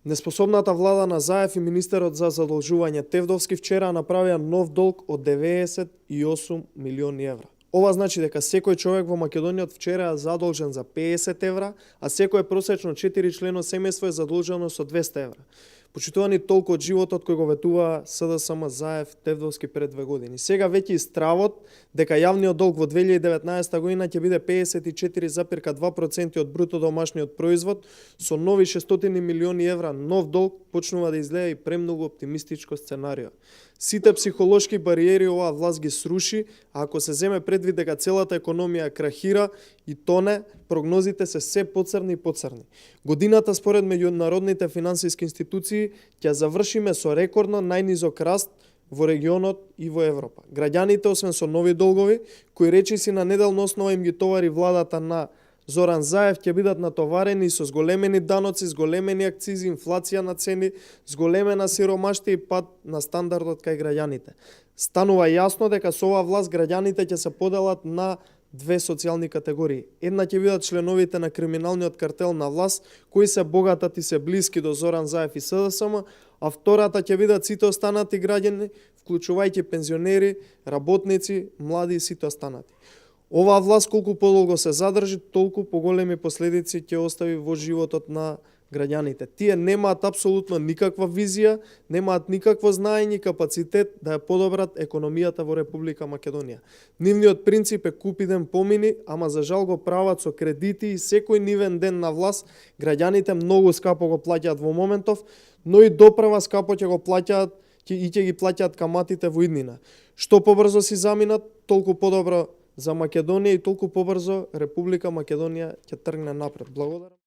Неспособната влада на Заев и министерот за задолжување Тевдовски вчера направија нов долг од 98 милиони евра. Ова значи дека секој човек во Македонија од вчера е задолжен за 50 евра, а секој просечно 4 члено семејство е задолжено со 200 евра. Почитувани толку од животот кој го ветува СДСМ Заев Тевдовски пред 2 години. Сега веќе и стравот дека јавниот долг во 2019 година ќе биде 54,2% од бруто домашниот производ со нови 600 милиони евра нов долг почнува да изгледа и премногу оптимистичко сценарио. Сите психолошки бариери оваа власт ги сруши, а ако се земе предвид дека целата економија крахира и тоне, прогнозите се се поцрни и поцрни. Годината според меѓународните финансиски институции ќе завршиме со рекордно најнизок раст во регионот и во Европа. Граѓаните, освен со нови долгови, кои речиси на неделна основа им ги товари владата на Зоран Заев, ќе бидат натоварени со зголемени даноци, зголемени акцизи, инфлација на цени, зголемена сиромаштија и пад на стандардот кај граѓаните. Станува јасно дека со оваа власт граѓаните ќе се поделат на две социјални категории. Една ќе бидат членовите на криминалниот картел на власт, кои се богатат и се блиски до Зоран Заев и СДСМ, а втората ќе бидат сите останати граѓани, вклучувајќи пензионери, работници, млади и сите останати. Оваа власт колку подолго се задржи, толку поголеми последици ќе остави во животот на граѓаните. Тие немаат апсолутно никаква визија, немаат никакво знаење и капацитет да ја подобрат економијата во Република Македонија. Нивниот принцип е купи ден помини, ама за жал го прават со кредити и секој нивен ден на власт граѓаните многу скапо го плаќаат во моментов, но и доправа скапо ќе го плаќаат и ќе ги плаќаат каматите во иднина. Што побрзо си заминат, толку подобро за Македонија и толку побрзо Република Македонија ќе тргне напред. Благодарам.